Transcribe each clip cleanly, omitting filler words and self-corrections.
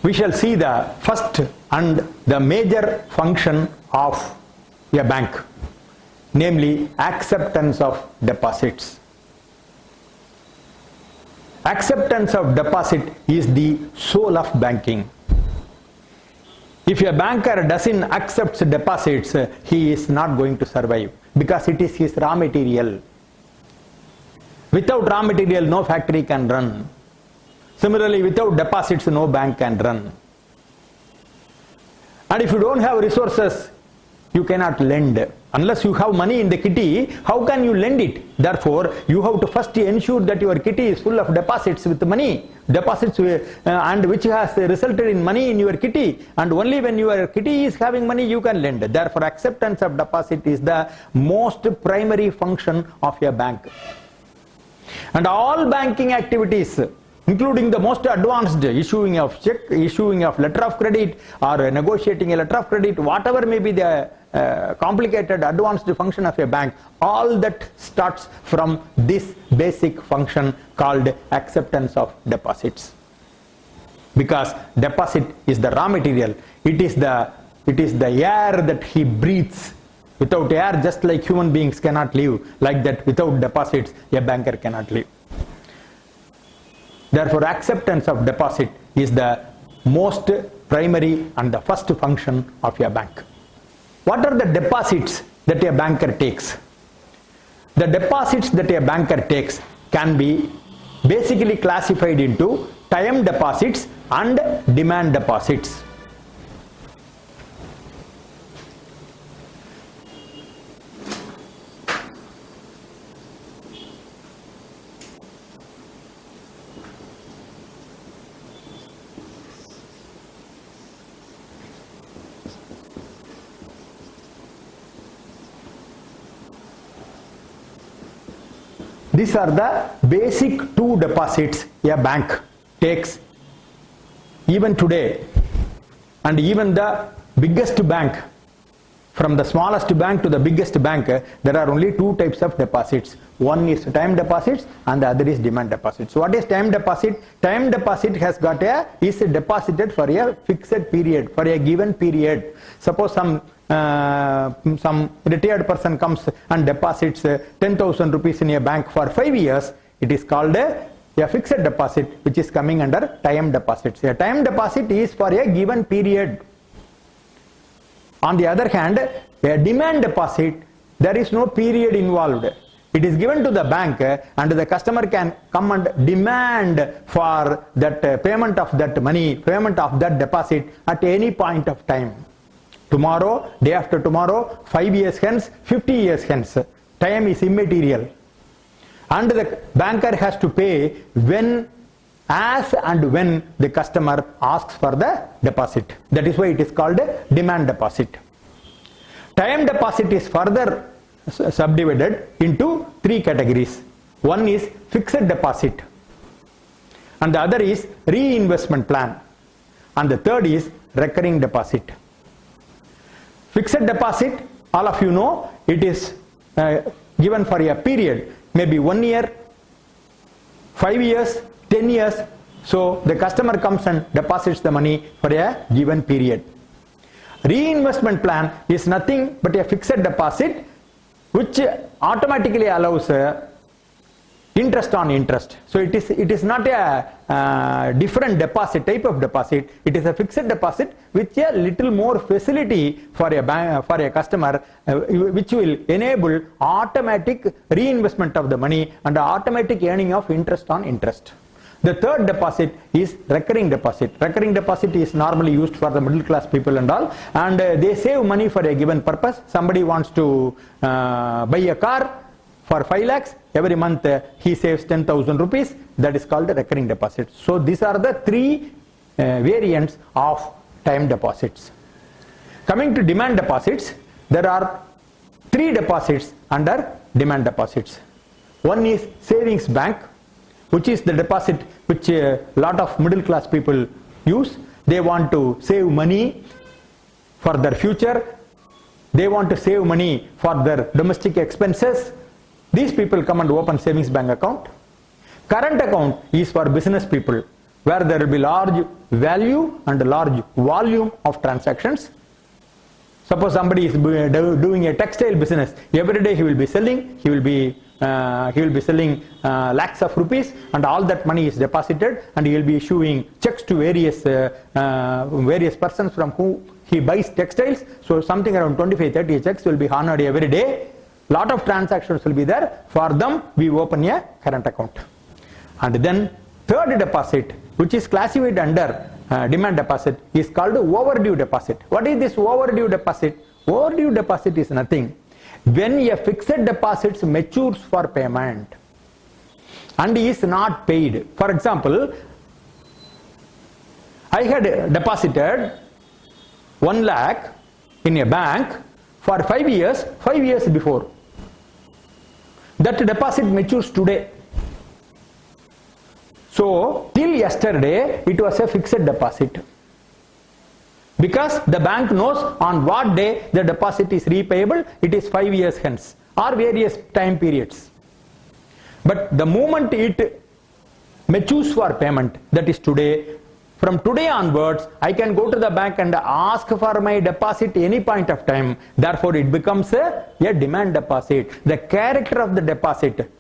we shall see the first and the major function of a bank, namely acceptance of deposits. Acceptance of deposit is the soul of banking. If a banker doesn't accept deposits, he is not going to survive, because it is his raw material. Without raw material, no factory can run. Similarly, without deposits, no bank can run. And if you don't have resources, you cannot lend. Unless you have money in the kitty, how can you lend it? Therefore, you have to first ensure that your kitty is full of deposits with money. Deposits and which has resulted in money in your kitty. And only when your kitty is having money, you can lend. Therefore, acceptance of deposit is the most primary function of a bank. And all banking activities, including the most advanced issuing of check, issuing of letter of credit, or negotiating a letter of credit, whatever may be the complicated advanced function of a bank, all that starts from this basic function called acceptance of deposits. Because deposit is the raw material, it is the air that he breathes. Without air, just like human beings cannot live, like that without deposits, a banker cannot live. Therefore, acceptance of deposit is the most primary and the first function of a bank. What are the deposits that a banker takes? The deposits that a banker takes can be basically classified into time deposits and demand deposits. These are the basic two deposits a bank takes even today. And even the biggest bank, from the smallest bank to the biggest bank, there are only two types of deposits. One is time deposits and the other is demand deposits. So what is time deposit? Time deposit is deposited for a fixed period, for a given period. Suppose some retired person comes and deposits 10,000 rupees in a bank for 5 years, it is called a fixed deposit, which is coming under time deposits. A time deposit is for a given period. On the other hand, a demand deposit, there is no period involved. It is given to the bank and the customer can come and demand for that payment of that money, payment of that deposit at any point of time. Tomorrow, day after tomorrow, 5 years hence, 50 years hence. Time is immaterial. And the banker has to pay when, as and when the customer asks for the deposit. That is why it is called a demand deposit. Time deposit is further subdivided into three categories. One is fixed deposit, and the other is reinvestment plan, and the third is recurring deposit. Fixed deposit, all of you know, it is given for a period, maybe 1 year, 5 years, 10 years. So the customer comes and deposits the money for a given period. Reinvestment plan is nothing but a fixed deposit which automatically allows interest on interest. So it is not a different deposit, type of deposit. It is a fixed deposit with a little more facility for a customer, which will enable automatic reinvestment of the money and automatic earning of interest on interest. The third deposit is recurring deposit. Recurring deposit is normally used for the middle class people and all, and they save money for a given purpose. Somebody wants to buy a car for 5 lakhs, every month he saves 10,000 rupees, that is called a recurring deposit. So these are the three variants of time deposits. Coming to demand deposits, there are 3 deposits under demand deposits. One is savings bank, which is the deposit which a lot of middle class people use. They want to save money for their future. They want to save money for their domestic expenses. These people come and open savings bank account. Current account is for business people. where there will be large value and large volume of transactions. Suppose somebody is doing a textile business. Every day he will be selling. He will be selling lakhs of rupees, and all that money is deposited, and he will be issuing checks to various persons from whom he buys textiles. So something around 25-30 checks will be honored every day. Lot of transactions will be there. For them, we open a current account. And then third deposit, which is classified under demand deposit, is called overdue deposit. What is this overdue deposit? Overdue deposit is nothing. When a fixed deposit matures for payment and is not paid. For example, I had deposited 1 lakh in a bank for 5 years before. That deposit matures today. So till yesterday it was a fixed deposit, because the bank knows on what day the deposit is repayable. It is 5 years hence or various time periods. But the moment it matures for payment, that is today, from today onwards I can go to the bank and ask for my deposit any point of time. Therefore it becomes a demand deposit. The character of the deposit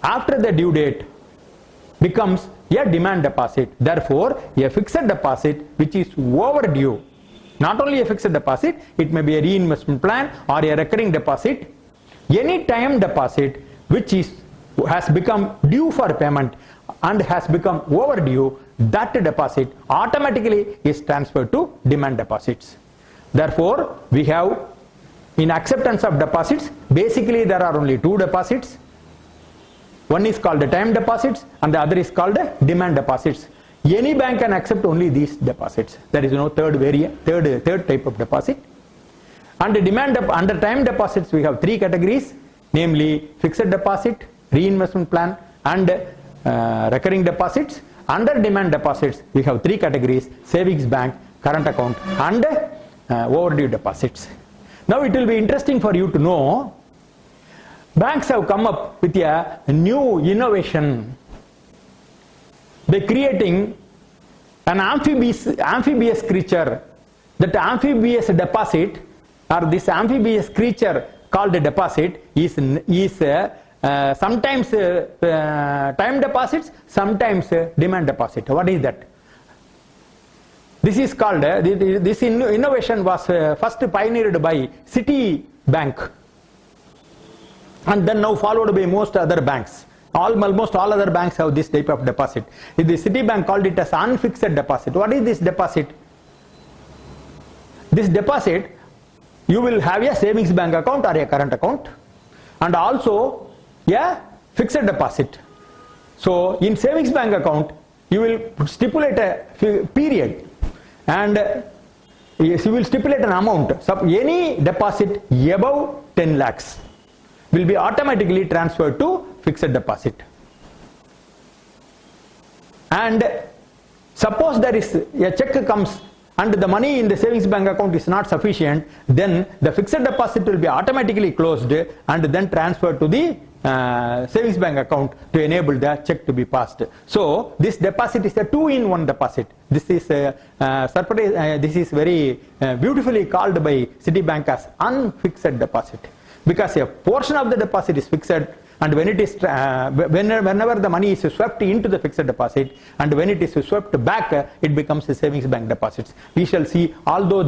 after the due date becomes a demand deposit. Therefore, a fixed deposit which is overdue, not only a fixed deposit, it may be a reinvestment plan or a recurring deposit, any time deposit which has become due for payment and has become overdue, that deposit automatically is transferred to demand deposits. Therefore, we have, in acceptance of deposits, basically there are only 2 deposits. One is called the time deposits and the other is called demand deposits. Any bank can accept only these deposits. There is no third type of deposit. Under time deposits we have 3 categories, namely fixed deposit, reinvestment plan and recurring deposits. Under demand deposits we have 3 categories: savings bank, current account and overdue deposits. Now it will be interesting for you to know, banks have come up with a new innovation by creating an amphibious creature. That amphibious deposit, or this amphibious creature called a deposit, is sometimes time deposits, sometimes demand deposit. What is that? This is called, this innovation was first pioneered by Citibank, and then now followed by most other banks. Almost all other banks have this type of deposit. The Citibank called it as unfixed deposit. What is this deposit? This deposit, you will have a savings bank account or a current account, and also a fixed deposit. So in savings bank account, you will stipulate a period, and you will stipulate an amount. So any deposit above 10 lakhs will be automatically transferred to fixed deposit. And suppose there is a check comes and the money in the savings bank account is not sufficient, then the fixed deposit will be automatically closed and then transferred to the savings bank account to enable the check to be passed. So this deposit is a 2-in-1 deposit. This is this is very beautifully called by Citibank as unfixed deposit, because a portion of the deposit is fixed, and when it is whenever the money is swept into the fixed deposit, and when it is swept back, it becomes a savings bank deposits. We shall see, although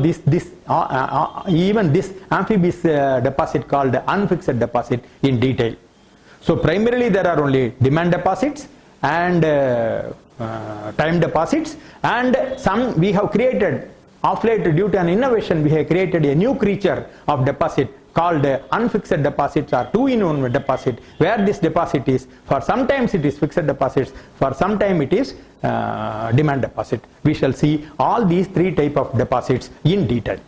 even this amphibious deposit called unfixed deposit in detail. So primarily there are only demand deposits and time deposits, and some we have created of late, due to an innovation, we have created a new creature of deposit called unfixed deposits or 2-in-1 deposit, where this deposit is, for sometimes it is fixed deposits, for some time it is demand deposit. We shall see all these 3 types of deposits in detail.